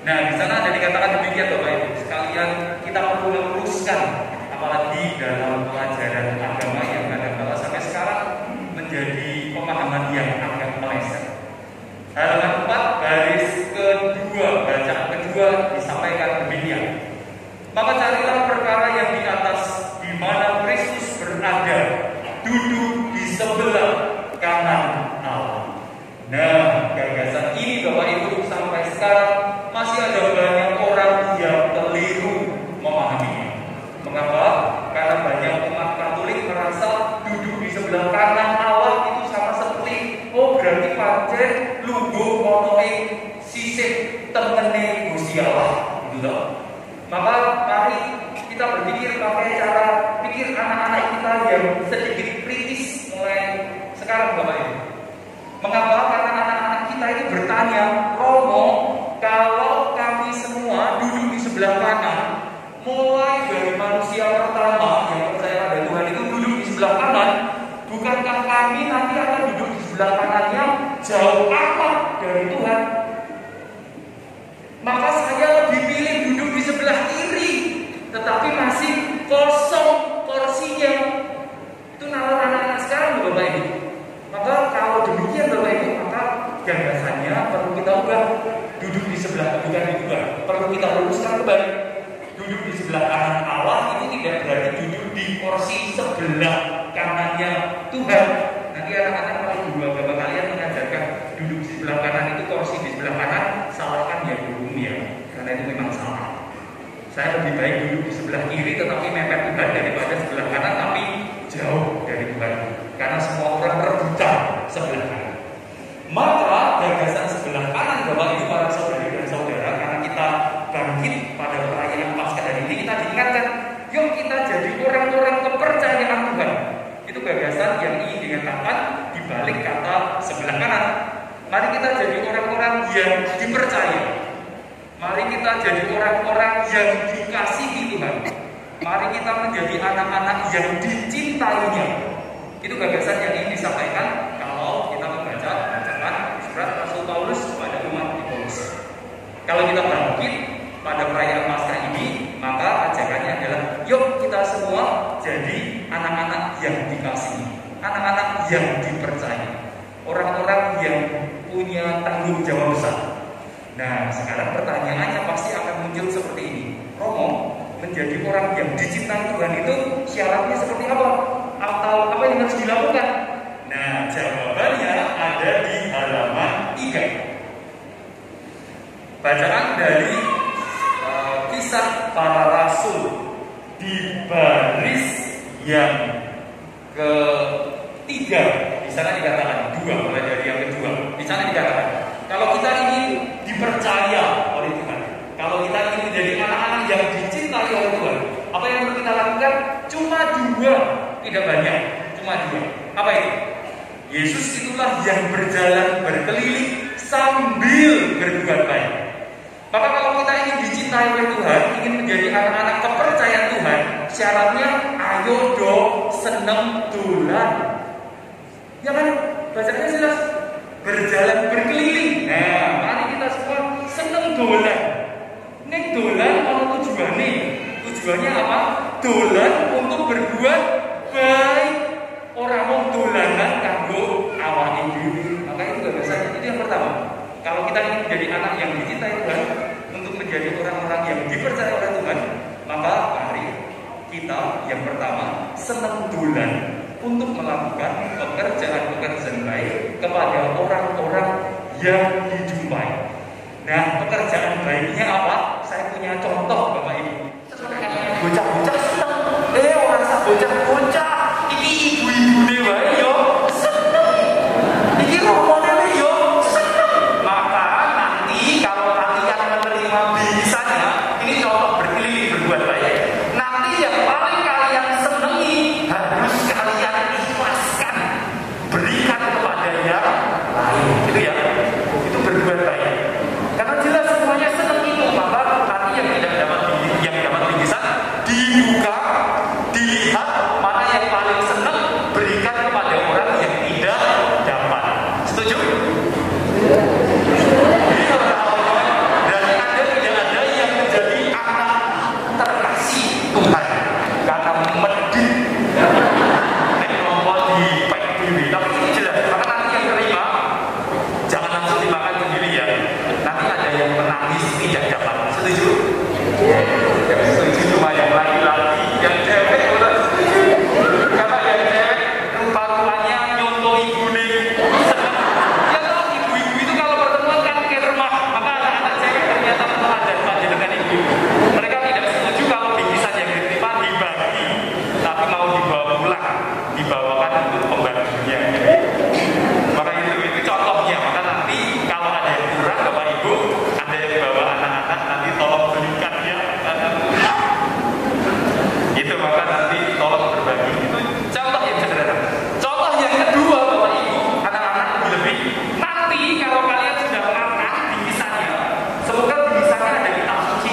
Nah, di sana ada dikatakan demikian Bapak Ibu. Sekalian kita perlu meluruskan, apalagi dalam pelajaran agama yang kadang-kadang sampai sekarang menjadi pemahaman yang agak meleset. Halaman 4 garis kedua, bacaan kedua disampaikan demikian. Maka carilah perkara yang di atas, di mana Kristus berada, duduk di sebelah kanan Allah. Nah, gagasan ini Bapak Ibu sampai sekarang masih ada banyak orang yang keliru memahaminya. Mengapa? Karena banyak umat Katolik merasa duduk di sebelah kanan Allah itu sama seperti berarti pancen lungguh monoe sisih temene Gusti Allah, gitu loh. Maka mari kita berpikir pakai cara pikir anak-anak kita yang sedikit kritis mulai sekarang Bapak Ibu. Mengapa? Karena anak-anak kita itu bertanya, Romo, kalau kami semua duduk di sebelah kanan, mulai dari manusia pertama yang percaya pada Tuhan itu duduk di sebelah kanan, bukankah kami nanti akan duduk di sebelah kanannya jauh amat dari Tuhan? Maka saya lebih pilih duduk di sebelah kiri, tetapi masih kosong kursinya. Itu nalar anak-anak sekarang Bapak Ibu. Maka kalau demikian Bapak Ibu, maka gagasannya perlu kita ubah. Duduk di sebelah, bukan di dua, perlu kita luruskan kembali. Duduk di sebelah kanan Allah itu tidak berarti duduk di kursi sebelah kanannya Tuhan. Nanti anak-anak kalau dua bapak kalian mengajarkan duduk di sebelah kanan itu kursi di sebelah kanan, salahkan ya hukum ya, karena itu memang salah. Saya lebih baik duduk di sebelah kiri tetapi mepet Tuhan daripada sebelah kanan tapi jauh dari Tuhan. Karena semua orang rebutan sebelah kanan. Maka gagasan sebelah kanan Bapak Ibu para saudari dan saudara, karena kita bangkit pada perayaan Paskah hari ini, kita diingatkan, yuk kita jadi orang-orang kepercayaan Tuhan. Itu gagasan yang ingin dikatakan di balik kata sebelah kanan. Mari kita jadi orang-orang yang dipercaya. Mari kita jadi orang-orang yang dikasihi Tuhan. Mari kita menjadi anak-anak yang dicintainya. Itu gagasan yang ingin disampaikan kalau kita membaca bacaan surat Rasul Paulus kepada umat di Kolose. Kalau kita bangkit pada perayaan Paskah ini, maka ajakannya adalah yuk kita semua jadi anak-anak yang dikasihi, anak-anak yang dipercaya, orang-orang yang punya tanggung jawab besar. Nah, sekarang pertanyaannya pasti akan muncul seperti ini. Romo, menjadi orang yang dicintai Tuhan itu syaratnya seperti apa? Atau apa yang harus dilakukan? Nah, jawabannya ada di halaman 3. Bacaan dari Kisah Para Rasul di baris yang ketiga. Di sana dikatakan 2, mulai dari yang kedua. Di sana dikatakan, kalau kita ingin dipercaya oleh Tuhan, kalau kita ingin menjadi anak-anak yang dicintai oleh Tuhan, apa yang perlu kita lakukan? Cuma 2, tidak banyak, cuma 2. Apa itu? Yesus itulah yang berjalan berkeliling sambil berbuat baik. Maka kalau kita ingin dicintai oleh Tuhan, ingin menjadi anak-anak kepercayaan Tuhan, syaratnya ayo dong seneng dolan. Ya kan? Bacanya jelas, berjalan berkeliling. Nah, mari kita semua seneng dolan. Nek dolan ono tujuannya. Tujuannya apa? Dolan untuk berbuat baik. Orang mau dolanan kanggo awake dhewe. Maka itu gagasannya. Itu yang pertama. Kalau kita ingin menjadi anak yang dicintai Tuhan, untuk menjadi orang-orang yang dipercaya oleh Tuhan, maka mari kita yang pertama senang dolan untuk melakukan pekerjaan-pekerjaan baik kepada orang-orang yang dijumpai. Nah, pekerjaan baiknya apa? Saya punya contoh Bapak Ibu. Bocah-bocah seneng. Orang bocah-bocah ini ibu-ibu dewa yo seneng. Iki rombongan yo seneng. Maka nanti kalau kalian menerima bingkisannya, ini contoh berkeliling berbuat baik. Nanti yang paling kalian senangi harus kalian ikhlaskan, berikan kepada yang lain. Gitu ya. Itu berbuat baik. Karena jelas semuanya senang itu, maka nanti yang tidak dapat bingkisan di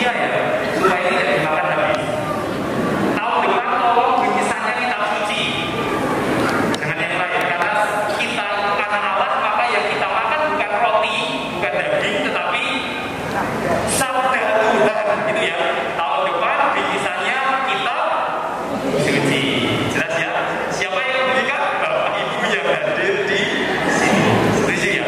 dunia ya, supaya tidak dimakan habis. Tahun depan tolong bingkisannya kita cuci dengan yang lain, karena kita anak Allah, maka yang kita makan bukan roti, bukan daging, tetapi sabda Tuhan, gitu ya. Tahun depan bingkisannya kita cuci. Jelas ya? Siapa yang memberikan? Bapak Ibu yang hadir di sini. Setuju ya?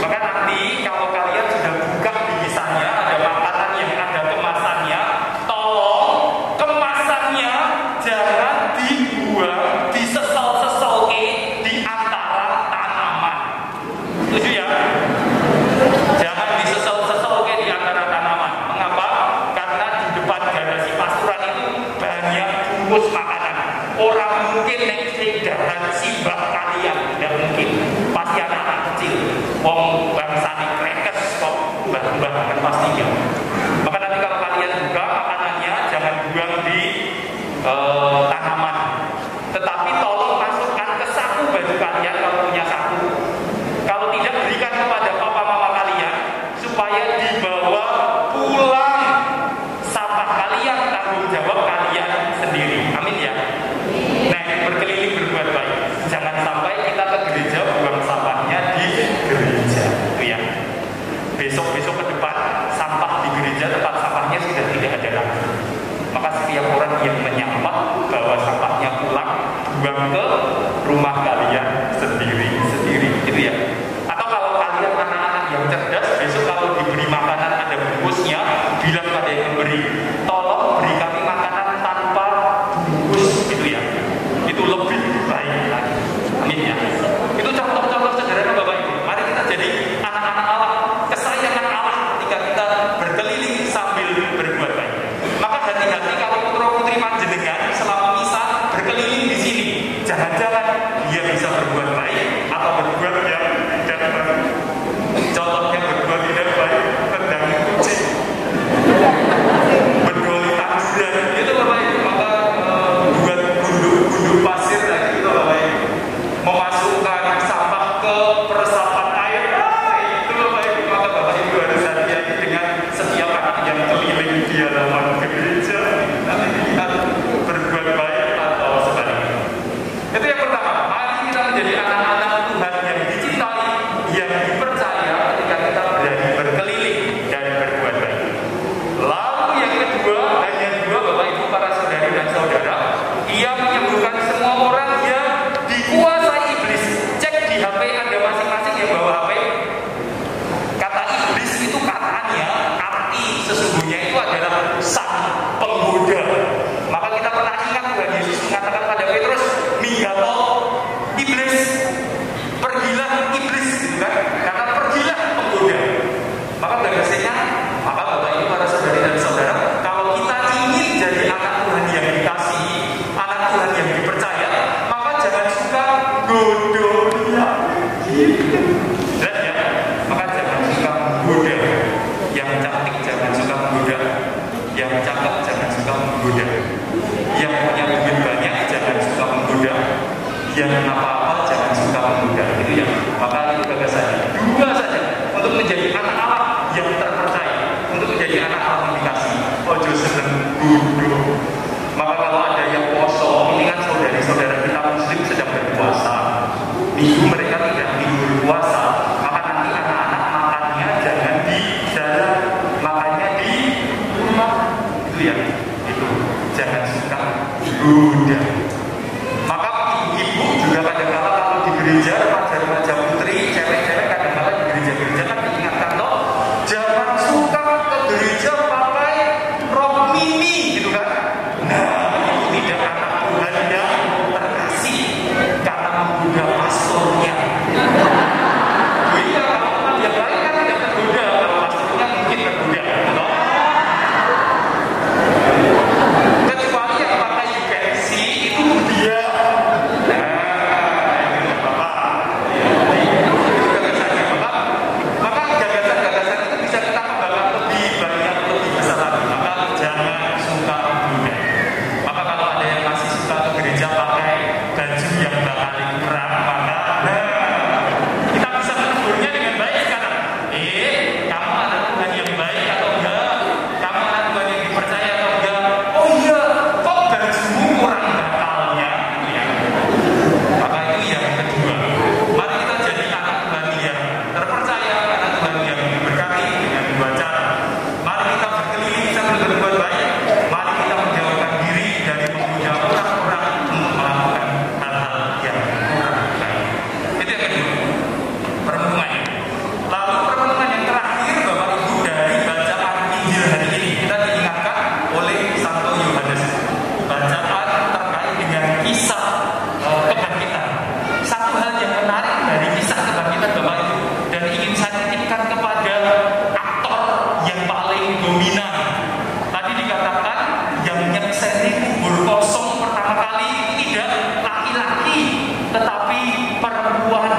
Maka nanti kalau kalian sudah buka bingkisannya, ada makanan yang ada kemasannya, tolong kemasannya jangan dibuang, disesel-seselke di antara tanaman. Setuju ya? Jangan disesel-seselke di antara tanaman. Mengapa? Karena di depan garasi pasturan itu banyak bungkus makanan. Orang mungkin nek dahan simbah kalian, tidak mungkin. Pasti anak-anak kecil. Wong bangsane krekes kok mbah-mbah kan pasti ya. Maka nanti kalau kalian buka makanannya jangan buang di tanaman. Tetapi tolong masukkan ke saku baju kalian kalau punya saku. Kalau tidak, berikan kepada papa mama kalian supaya dibawa pulang. Sampah kalian tanggung jawab kalian sendiri. Amin ya. Nah, berkeliling berbuat baik. Jangan sampai kita ke gereja buang sampahnya di gereja. Itu ya. Besok-besok ke depan sampah di gereja tempat sampahnya sudah tidak ada lagi. Maka setiap orang yang menyampah bawa sampahnya pulang, buang ke rumah kalian sendiri-sendiri. Gitu ya. Atau kalau kalian anak-anak yang cerdas, besok kalau diberi makanan ada bungkusnya, bilang pada yang memberi, tolong beri kami makanan tanpa bungkus, gitu ya. Itu lebih baik lagi. Amin ya. Itu contoh-contoh sederhana Bapak Ibu. Mari kita jadi anak-anak Allah, kesayangan Allah ketika kita berkeliling sambil berbuat baik. Maka hati-hati kalau putra-putri panjenengan selama misa berkeliling di sini, jangan-jangan dia bisa berbuat baik atau berbuat yang tidak baik. Contohnya berbuat tidak baik, tendang kucing, bedoli tanduran, itu Bapak Ibu. Maka buat gunduk pasir lagi itu Bapak Ibu. Memasukkan sampah ke peresapan air, itu Bapak Ibu. Maka Bapak Ibu harus hati-hati dengan setiap anak yang keliling di halaman gereja. Nanti dilihat berbuat baik atau sebaliknya. Itu yang pertama. Mari kita menjadi anak-anak Tuhan yang dicintai, yang dipercaya ketika kita berani berkeliling dan berbuat baik. Lalu yang kedua, Bapak Ibu, para saudari dan saudara, ia menyembuhkan semua orang yang dikuasai iblis. Cek di HP Anda masing-masing yang bawa HP. Kata iblis itu katanya, arti sesungguhnya itu adalah sang penggoda. Maka kita pernah ingat Tuhan Yesus mengatakan pada Petrus, minggato iblis, pergilah iblis, gitu kan? Karena pergilah penggoda. Maka bagasinya, maka Bapak Ibu, para saudari dan saudara, kalau kita ingin jadi anak Tuhan yang dikasihi, anak Tuhan yang dipercaya, maka jangan suka godonya. Dan ya, maka jangan suka menggoda. Yang cantik jangan suka menggoda. Yang cakep jangan suka menggoda. Yang punya duit banyak jangan suka menggoda. Yang apa-apa jangan suka menggoda. Gitu ya. Maka itu gagasannya. Dua saja untuk menjadi anak Allah yang terpercaya, untuk menjadi anak Allah yang dikasih. Ojo seneng godo. Maka kalau ada yang poso, ini kan saudari-saudara kita Muslim sedang berpuasa. Minggu mereka tidak minggu berpuasa, maka nanti anak-anak makannya jangan di dalam, makannya di rumah. Itu ya, itu jangan suka goda. Maka ibu-ibu juga kadang-kala kalau di gereja, remaja-remaja putri, cewek-cewek kadang-kala di gereja-gereja kan diingatkan loh, jangan suka ke gereja pakai rok mini, gitu kan? Nah, itu tidak anak Tuhan yang terkasih karena menggoda pastornya. Iya, kalau teman yang lain kan tidak tergoda, kalau pastornya mungkin tergoda, kecuali yang pakai UPMC yang paling dominan. Tadi dikatakan yang nyekseni kubur kosong pertama kali itu tidak laki-laki, tetapi perempuan,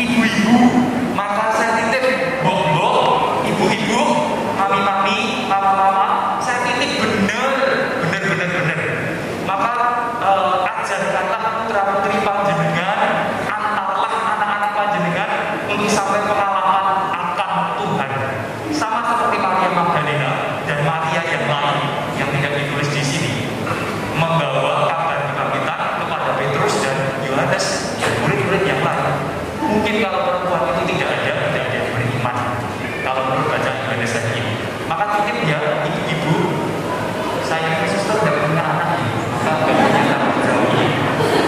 ibu-ibu. Maka saya titip mbok-mbok, ibu-ibu, mami-mami, mama-mama, saya titip bener. Maka ajarkanlah putra-putri panjenengan, antarlah anak-anak panjenengan untuk sampai pengalaman akan Tuhan. Sama seperti Maria Magdalena dan Maria yang lain yang tidak ditulis di sini, membawa kabar kebangkitan kepada Petrus dan Yohanes dan murid-murid yang lain. Mungkin kalau perempuan itu tidak ada yang beriman. Kalau menurut bacaan Yohanes ini, maka titip ya ibu-ibu, saya suster dan punya anak ini, maka punya tanggung jawab.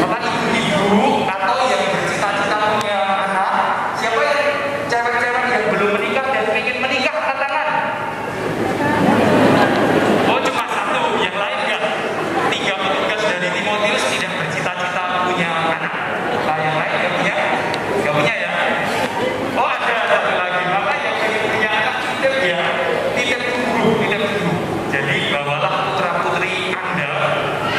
Maka ibu-ibu atau yang bercita-cita punya anak, siapa yang cewek-cewek yang belum menikah dan ingin menikah, angkat tangan. Oh, cuma satu, yang lain enggak. 3 petugas dari Timotius tidak bercita-cita punya anak. Nah, yang lain enggak punya ya. Oh, ada satu lagi. Maka yang ingin punya anak titip ya, titip dulu. Jadi bawalah putra-putri Anda,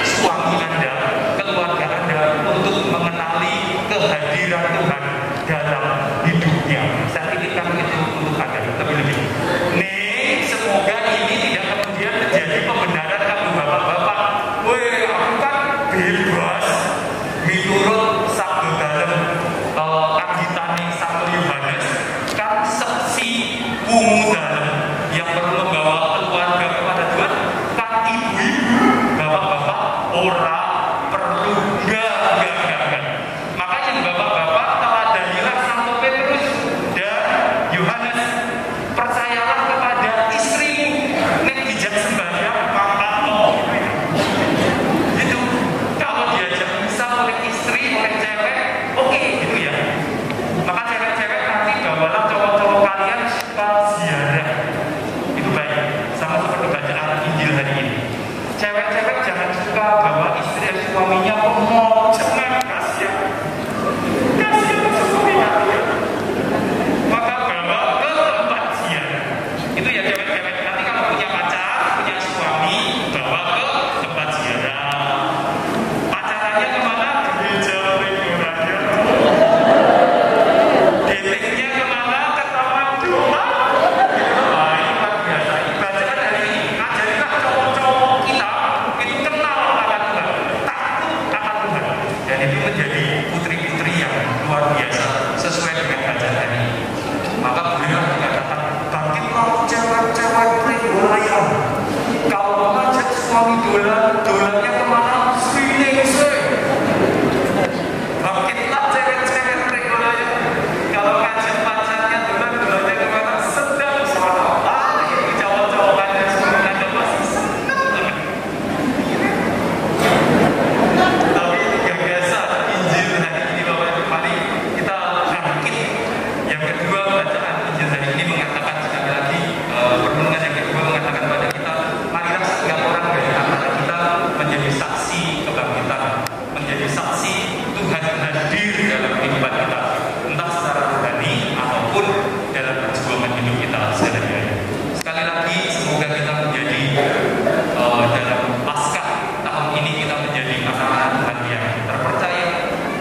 suami Anda, keluarga Anda untuk mengenali kehadiran Tuhan dalam hidupnya. Saya titipkan itu untuk Anda lebih-lebih. Nih, semoga ini tidak kemudian menjadi pembenaran kamu bapak-bapak. Weh, aku kan bebas miturut sabda dalem anggitane Santo Yohanes kan seksi wungu dalem yang perlu membawa keluarga kepada Tuhan kan ibu-ibu, bapak-bapak ora perlu enggak. Maka yang bapak-bapak teladanilah Santo Petrus dan Yohanes. Percayalah kepada istrimu, nek dijak sembahyang maka gitu. Kalau diajak bisa oleh istri, oleh cewek, oke, gitu ya. Maka cewek-cewek nanti bawalah cowok-cowok kalian ke ziarah. Itu baik, sama seperti bacaan Injil hari ini. Cewek-cewek jangan suka bawa istri dan suaminya jangan, kasihan suaminya. Maka bawa ke tempat ziarah. Itu ya cewek-cewek. Nanti kalau punya pacar, punya suami, bawa ke tempat ziarah. Pacarannya kemana? Gereja Regoraja. Datingnya kemana? Ke taman doa. Wah, ini luar biasa. Bacaan hari ini ajarilah cowok-cowok kita itu kenal akan Tuhan, takut akan Tuhan, dan itu menjadi putri-putri yang luar biasa sesuai dengan bacaan hari ini. Maka bolehlah dikatakan bangkitlah cewek-cewek Regoraja. Kalau mengajak suami dolannya kemana? Bangkitlah cewek-cewek Regoraja. Kalau ngajak pacarnya dolannya kemana? Sedang sholat. Ini cowok-cowokannya semuanya ada masih senang banget. Tapi itu gagasan Injil hari ini Bapak Ibu, mari kita bangkit. Yang kedua, bacaan Injil hari ini mengatakan sekali lagi, permenungan yang kedua mengatakan pada kita, marilah setiap orang dari antara kita menjadi saksi kebangkitan, menjadi saksi Tuhan hadir dalam kehidupan kita, entah secara rohani ataupun dalam perjuangan hidup kita sehari-hari. Sekali lagi, semoga kita menjadi dalam Paskah tahun ini kita menjadi anak-anak Tuhan yang terpercaya,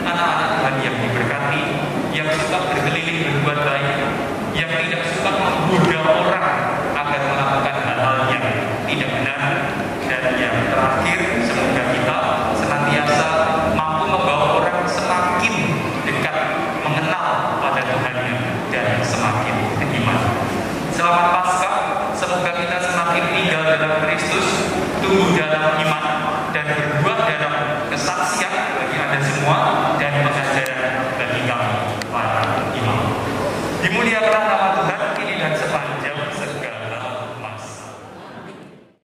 anak-anak Tuhan yang diberkati, yang suka berkeliling berbuat baik, yang tidak suka menggoda orang agar melakukan hal-hal yang tidak benar, dan yang terakhir semoga kita senantiasa mampu membawa orang semakin dekat mengenal pada Tuhannya dan semakin beriman. Selamat Paskah, semoga kita semakin tinggal dalam Kristus, tumbuh dalam iman